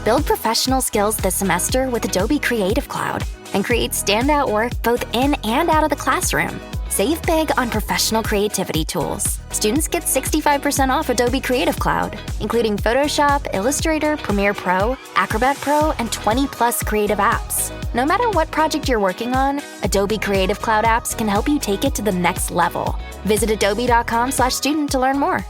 Build professional skills this semester with Adobe Creative Cloud and create standout work both in and out of the classroom. Save big on professional creativity tools. Students get 65% off Adobe Creative Cloud, including Photoshop, Illustrator, Premiere Pro, Acrobat Pro, and 20+ creative apps. No matter what project you're working on, Adobe Creative Cloud apps can help you take it to the next level. Visit adobe.com/student to learn more.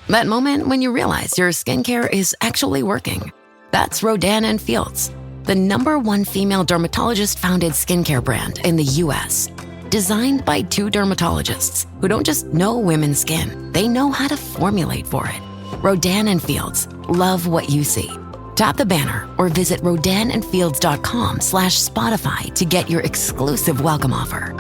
That moment when you realize your skincare is actually working. That's Rodan & Fields, the #1 female dermatologist-founded skincare brand in the U.S. Designed by 2 dermatologists who don't just know women's skin, they know how to formulate for it. Rodan & Fields, love what you see. Tap the banner or visit rodanandfields.com/Spotify to get your exclusive welcome offer.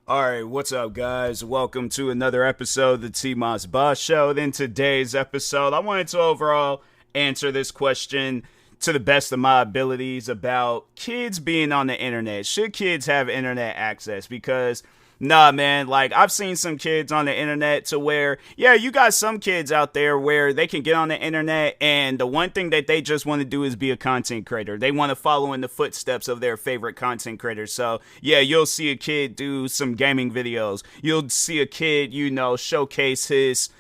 All right, what's up, guys? Welcome to another episode of the TMossBoss Show. In today's episode, I wanted to overall answer this question to the best of my abilities about kids being on the internet. Should kids have internet access? Because, nah, man, like, I've seen some kids on the internet to where, yeah, you got some kids out there where they can get on the internet and the one thing that they just want to do is be a content creator. They want to follow in the footsteps of their favorite content creators. So, yeah, you'll see a kid do some gaming videos. You'll see a kid, showcase his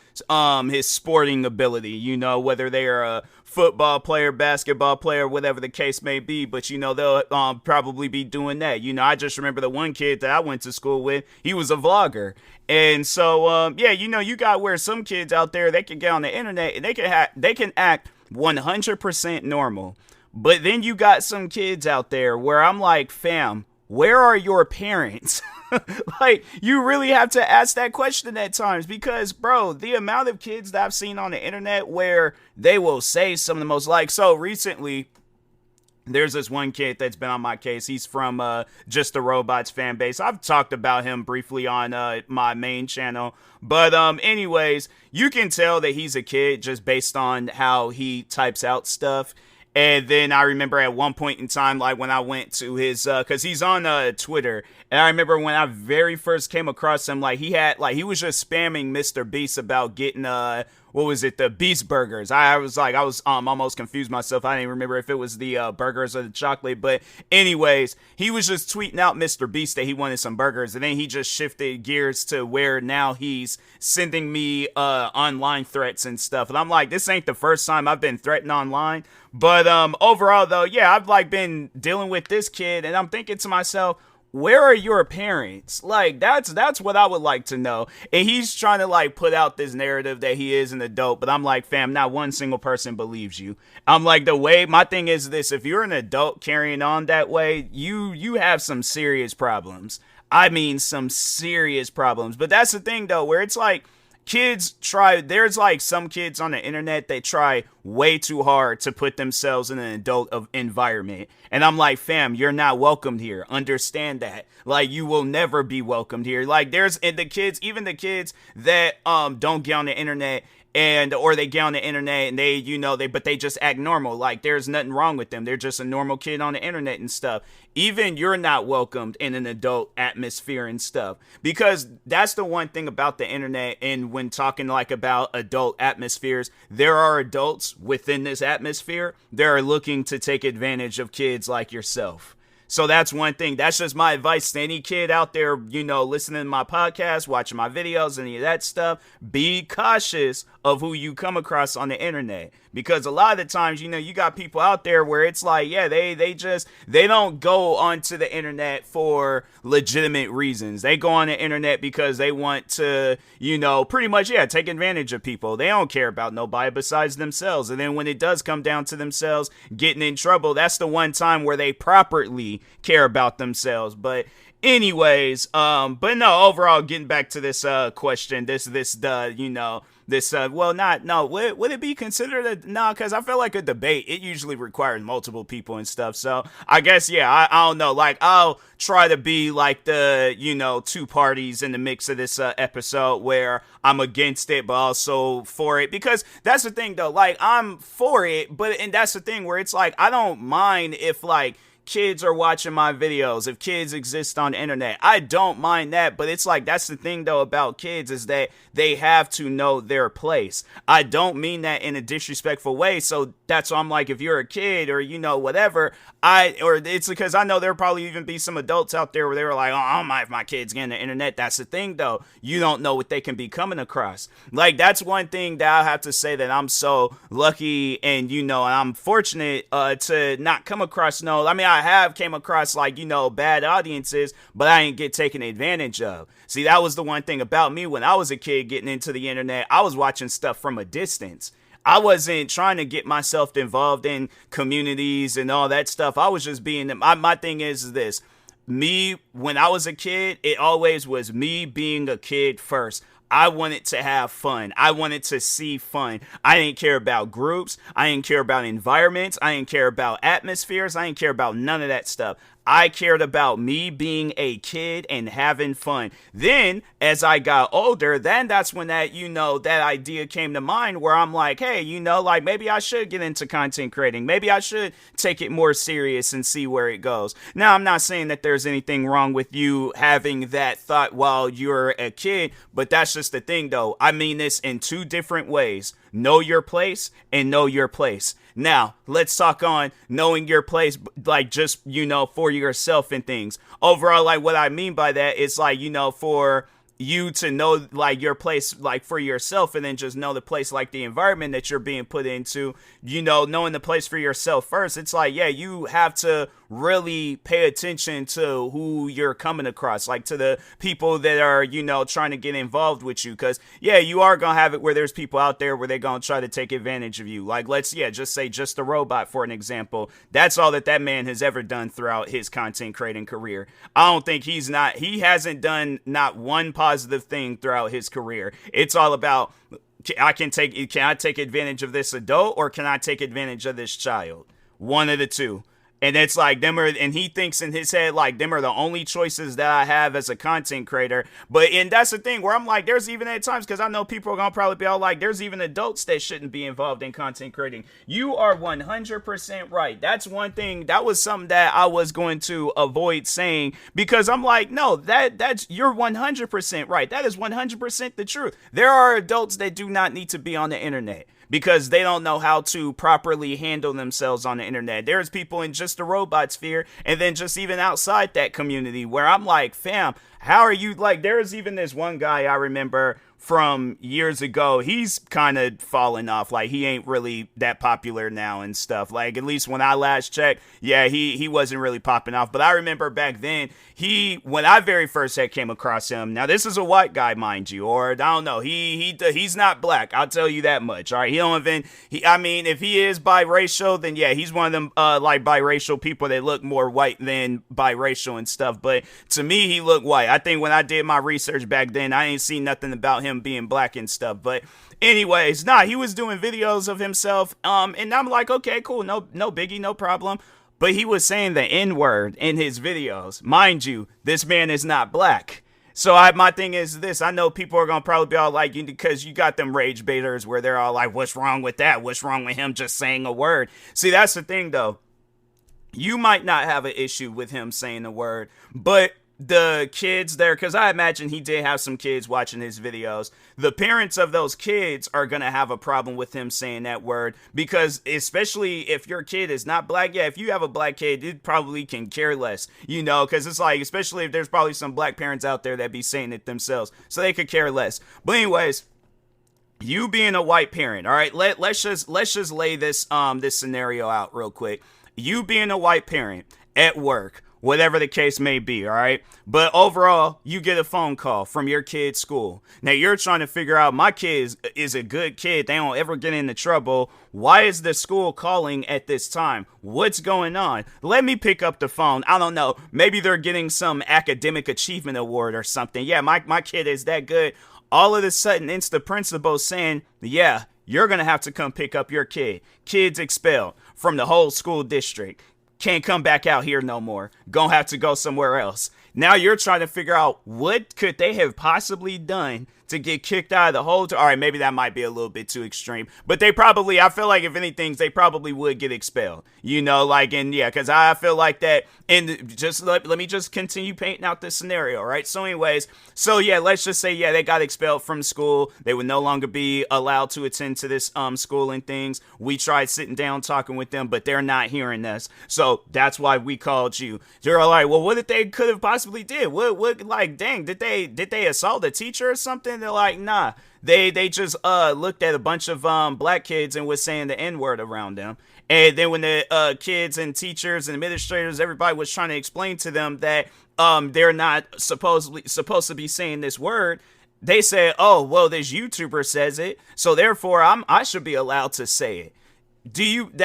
sporting ability, whether they are a football player, basketball player, whatever the case may be, but they'll probably be doing that. I just remember the one kid that I went to school with, he was a vlogger. And so you got where some kids out there, they can get on the internet and they can act 100% normal. But then you got some kids out there where I'm like, fam, where are your parents? Like, you really have to ask that question at times because, bro, the amount of kids that I've seen on the internet where they will say some of the most, so recently, there's this one kid that's been on my case. He's from Just the Robots fan base. I've talked about him briefly on my main channel. But anyways, you can tell that he's a kid just based on how he types out stuff. And then I remember at one point in time, like when I went to his, cause he's on Twitter, and I remember when I very first came across him, he was just spamming Mr. Beast about getting, the Beast Burgers. I was almost confused myself. I didn't remember if it was the burgers or the chocolate, but anyways, he was just tweeting out Mr. Beast that he wanted some burgers, and then he just shifted gears to where now he's sending me online threats and stuff, and I'm like, this ain't the first time I've been threatened online. But overall, though, yeah, I've been dealing with this kid, and I'm thinking to myself, where are your parents? That's what I would like to know. And he's trying to put out this narrative that he is an adult, but I'm like, fam, not one single person believes you. I'm like, my thing is this: if you're an adult carrying on that way, you have some serious problems. I mean, some serious problems. But that's the thing, though, where it's there's some kids on the internet that try way too hard to put themselves in an adult environment. And I'm like, fam, you're not welcomed here. Understand that. You will never be welcomed here. Even the kids that don't get on the internet or they get on the internet and they just act normal. There's nothing wrong with them. They're just a normal kid on the internet and stuff. Even you're not welcomed in an adult atmosphere and stuff, because that's the one thing about the internet. And when talking about adult atmospheres, there are adults within this atmosphere that are looking to take advantage of kids like yourself. So that's one thing. That's just my advice to any kid out there, listening to my podcast, watching my videos, any of that stuff. Be cautious of who you come across on the internet, because a lot of the times, you got people out there where it's they don't go onto the internet for legitimate reasons. They go on the internet because they want to, pretty much, take advantage of people. They don't care about nobody besides themselves. And then when it does come down to themselves getting in trouble, that's the one time where they properly care about themselves. But anyways, but no, overall, getting back to this question, would it be considered because I feel like a debate, it usually requires multiple people and stuff. So I guess, I don't know, I'll try to be the, two parties in the mix of this episode where I'm against it, but also for it, because that's the thing though, I'm for it, and that's the thing where it's I don't mind if kids are watching my videos, if kids exist on the internet, I don't mind that. But it's like, that's the thing though about kids, is that they have to know their place. I don't mean that in a disrespectful way. So that's why I'm like, if you're a kid or, whatever, or it's because I know there'll probably even be some adults out there where they were like, oh, I don't mind if my kids get on the internet. That's the thing though. You don't know what they can be coming across. Like, that's one thing that I have to say that I'm so lucky and, and I'm fortunate to not come across I have came across bad audiences, but I ain't get taken advantage of. See, that was the one thing about me when I was a kid getting into the internet. I was watching stuff from a distance. I wasn't trying to get myself involved in communities and all that stuff. I was just being, my thing is this. Me, when I was a kid, it always was me being a kid first. I wanted to have fun. I wanted to see fun. I didn't care about groups. I didn't care about environments. I didn't care about atmospheres. I didn't care about none of that stuff. I cared about me being a kid and having fun. Then, as I got older, that's when that idea came to mind where I'm like, hey, maybe I should get into content creating. Maybe I should take it more serious and see where it goes. Now, I'm not saying that there's anything wrong with you having that thought while you're a kid, but that's just the thing, though. I mean this in two different ways. Know your place and know your place. Now, let's talk on knowing your place, just, for yourself and things. Overall, what I mean by that is, for you to know, your place, for yourself, and then just know the place, the environment that you're being put into, knowing the place for yourself first. It's you have to really pay attention to who you're coming across, to the people that are, trying to get involved with you. Because, you are going to have it where there's people out there where they're going to try to take advantage of you. Let's just say Just a Robot, for an example. That's all that man has ever done throughout his content creating career. I don't think he hasn't done not one positive thing throughout his career. It's all about, can I take advantage of this adult, or can I take advantage of this child? One of the two. And it's and he thinks in his head, them are the only choices that I have as a content creator. And that's the thing where I'm there's even at times, because I know people are going to probably be all there's even adults that shouldn't be involved in content creating. You are 100% right. That's one thing. That was something that I was going to avoid saying, because I'm no, that's, you're 100% right. That is 100% the truth. There are adults that do not need to be on the internet, because they don't know how to properly handle themselves on the internet. There's people in Just a Robot sphere, and then just even outside that community, where I'm fam, how are you? There's even this one guy I remember from years ago. He's kind of fallen off. He ain't really that popular now and stuff. At least when I last checked, he wasn't really popping off. But I remember back then, when I very first came across him, now this is a white guy, mind you, or I don't know, he's not black, I'll tell you that much. All right, if he is biracial, then he's one of them biracial people that look more white than biracial and stuff. But to me, he looked white. I think when I did my research back then, I ain't seen nothing about him being black and stuff. But anyways, he was doing videos of himself, and I'm okay, cool, no biggie, no problem. But he was saying the N-word in his videos. Mind you, this man is not black. So my thing is this. I know people are going to probably be all because you got them rage baiters where they're all what's wrong with that? What's wrong with him just saying a word? See, that's the thing, though. You might not have an issue with him saying a word, but the kids there, because I imagine he did have some kids watching his videos, the parents of those kids are going to have a problem with him saying that word, because especially if your kid is not black, if you have a black kid, it probably can care less, because it's especially if there's probably some black parents out there that be saying it themselves, so they could care less. But anyways, you being a white parent, all right, let's just lay this scenario out real quick. You being a white parent at work, whatever the case may be, all right? But overall, you get a phone call from your kid's school. Now, you're trying to figure out, my kid is a good kid. They don't ever get into trouble. Why is the school calling at this time? What's going on? Let me pick up the phone. I don't know. Maybe they're getting some academic achievement award or something. Yeah, my kid is that good. All of a sudden, it's the principal saying, you're going to have to come pick up your kid. Kid's expelled from the whole school district. Can't come back out here no more. Gonna have to go somewhere else. Now you're trying to figure out what could they have possibly done to get kicked out of the whole. All right, maybe that might be a little bit too extreme, but they probably, I feel like if anything, they probably would get expelled, you know, like, and yeah, because I feel like that. And just let me just continue painting out this scenario, right? So anyways, so yeah, let's just say, yeah, they got expelled from school. They would no longer be allowed to attend to this school and things. We tried sitting down talking with them, but they're not hearing us. So that's why we called you. They're like, well, what did they could have possibly did? What like, dang, did they assault a teacher or something? They're like, nah. They just looked at a bunch of black kids and was saying the N-word around them. And then when the kids and teachers and administrators, everybody was trying to explain to them that they're not supposed to be saying this word, they said, oh, well, this YouTuber says it, so therefore I should be allowed to say it.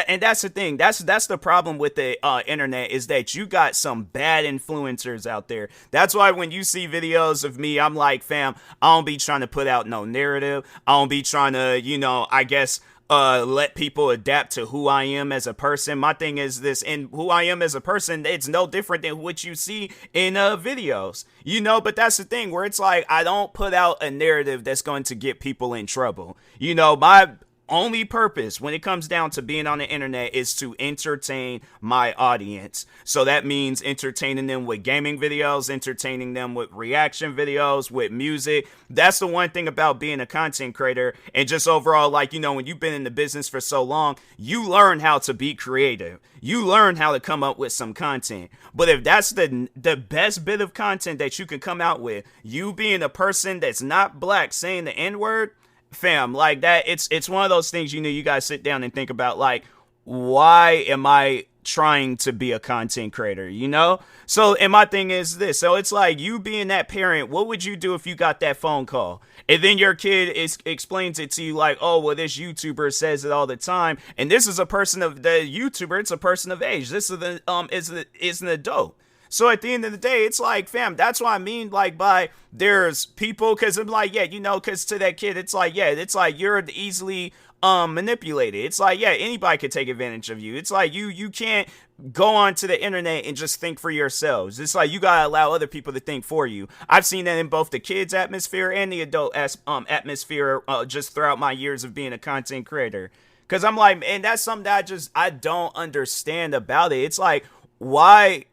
And that's the thing. That's the problem with the internet, is that you got some bad influencers out there. That's why when you see videos of me, I'm like, fam, I don't be trying to put out no narrative. I don't be trying to, you know, I guess, let people adapt to who I am as a person. My thing is this, and who I am as a person, it's no different than what you see in videos, you know. But that's the thing, where it's like, I don't put out a narrative that's going to get people in trouble. You know, my only purpose when it comes down to being on the internet is to entertain my audience. So that means entertaining them with gaming videos, entertaining them with reaction videos, with music. That's the one thing about being a content creator, and just overall, like, you know, when you've been in the business for so long, you learn how to be creative. You learn how to come up with some content. But if that's the best bit of content that you can come out with, you being a person that's not black saying the N-word, fam, like that, it's one of those things, you know, you guys sit down and think about, like, why am I trying to be a content creator, you know? So, and my thing is this, so it's like, you being that parent, what would you do if you got that phone call? And then your kid explains it to you like, oh, well, this YouTuber says it all the time, and this is a person of the YouTuber, it's a person of age. This is an adult. So at the end of the day, it's like, fam, that's what I mean, like, by there's people, because I'm like, yeah, you know, because to that kid, it's like, yeah, it's like you're easily manipulated. It's like, yeah, anybody could take advantage of you. It's like you can't go onto the internet and just think for yourselves. It's like you gotta allow other people to think for you. I've seen that in both the kids atmosphere and the adult atmosphere just throughout my years of being a content creator. Because I'm like, and that's something that I don't understand about it. It's like, why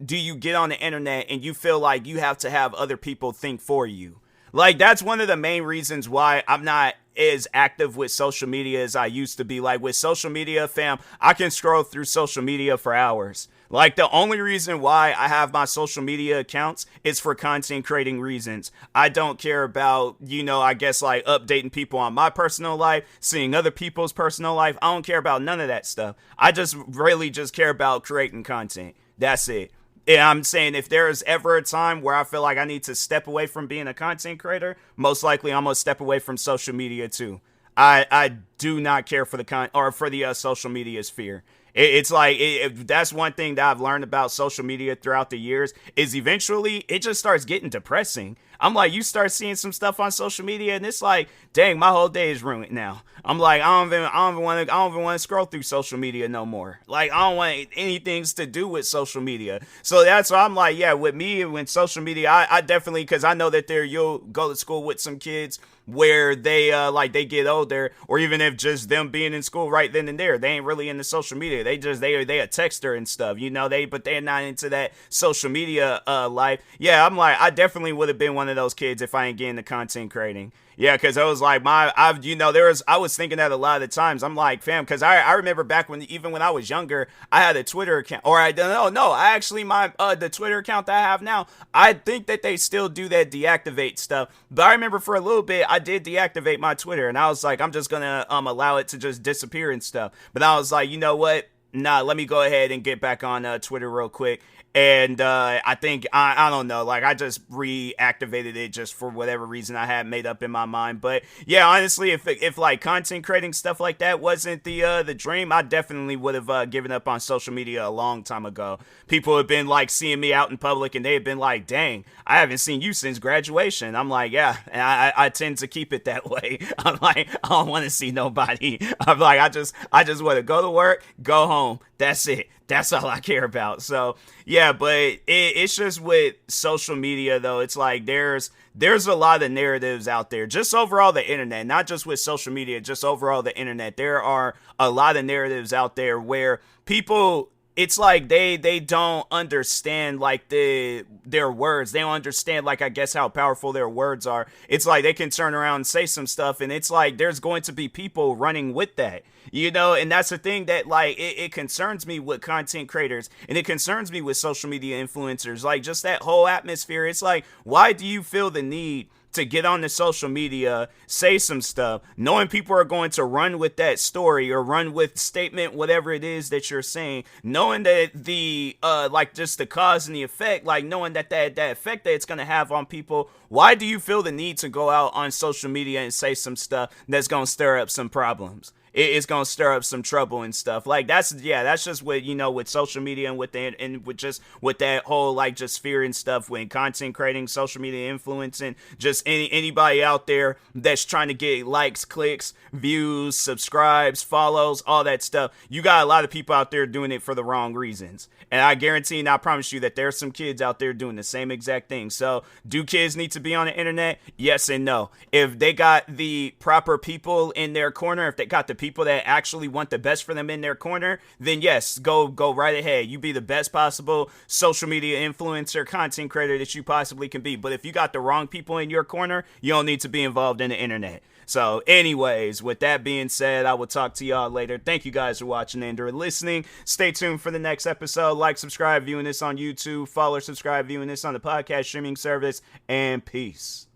do you get on the internet and you feel like you have to have other people think for you? Like, that's one of the main reasons why I'm not as active with social media as I used to be. Like, with social media, fam, I can scroll through social media for hours. Like, the only reason why I have my social media accounts is for content creating reasons. I don't care about, you know, I guess, like, updating people on my personal life, seeing other people's personal life. I don't care about none of that stuff. I just really just care about creating content. That's it. And I'm saying, if there is ever a time where I feel like I need to step away from being a content creator, most likely I'm going to step away from social media too. I do not care for the social media sphere. It's like, that's one thing that I've learned about social media throughout the years, is eventually it just starts getting depressing. I'm like, you start seeing some stuff on social media and it's like, dang, my whole day is ruined now. I'm like, I don't even want to scroll through social media no more. Like, I don't want anything to do with social media. So that's why I'm like, yeah, with me, when social media, I definitely, because I know that you'll go to school with some kids where they they get older, or even if just them being in school right then and there, they ain't really into social media. They a texter and stuff, you know, but they're not into that social media life. Yeah, I'm like, I definitely would have been one of those kids if I ain't getting the content creating. Yeah, because I was like, I was thinking that a lot of the times. I'm like, fam, because I remember back when I was younger, I had a Twitter account, or I actually the Twitter account that I have now, I think that they still do that deactivate stuff. But I remember for a little bit, I did deactivate my Twitter, and I was like, I'm just gonna allow it to just disappear and stuff. But I was like, you know what? Nah, let me go ahead and get back on Twitter real quick. And I think, I don't know, like, I just reactivated it just for whatever reason I had made up in my mind. But yeah, honestly, if like content creating stuff like that wasn't the dream, I definitely would have given up on social media a long time ago. People have been like seeing me out in public and they've been like, dang, I haven't seen you since graduation. I'm like, yeah, and I tend to keep it that way. I'm like, I don't want to see nobody. I'm like, I just want to go to work, go home. That's it. That's all I care about. So yeah, but it's just with social media though. It's like there's a lot of narratives out there, just overall the internet, not just with social media, just overall the internet. There are a lot of narratives out there where people, it's like they don't understand like their words. They don't understand like, I guess, how powerful their words are. It's like they can turn around and say some stuff, and it's like there's going to be people running with that, you know. And that's the thing that like it concerns me with content creators, and it concerns me with social media influencers, like just that whole atmosphere. It's like, why do you feel the need to get on the social media, say some stuff, knowing people are going to run with that story or run with statement, whatever it is that you're saying, knowing that the like just the cause and the effect, like knowing that effect that it's going to have on people? Why do you feel the need to go out on social media and say some stuff that's going to stir up some problems? It's gonna stir up some trouble and stuff. Like that's just with, you know, with social media and with that whole like just fear and stuff, when content creating, social media influencing, just anybody out there that's trying to get likes, clicks, views, subscribes, follows, all that stuff. You got a lot of people out there doing it for the wrong reasons. And I guarantee and I promise you that there's some kids out there doing the same exact thing. So do kids need to be on the internet? Yes and no. If they got the proper people in their corner, if they got the people that actually want the best for them in their corner, then yes, go right ahead. You be the best possible social media influencer, content creator that you possibly can be. But if you got the wrong people in your corner, you don't need to be involved in the internet. So anyways, with that being said, I will talk to y'all later. Thank you guys for watching and or listening. Stay tuned for the next episode. Like, subscribe, viewing this on YouTube. Follow, subscribe, viewing this on the podcast streaming service. And peace.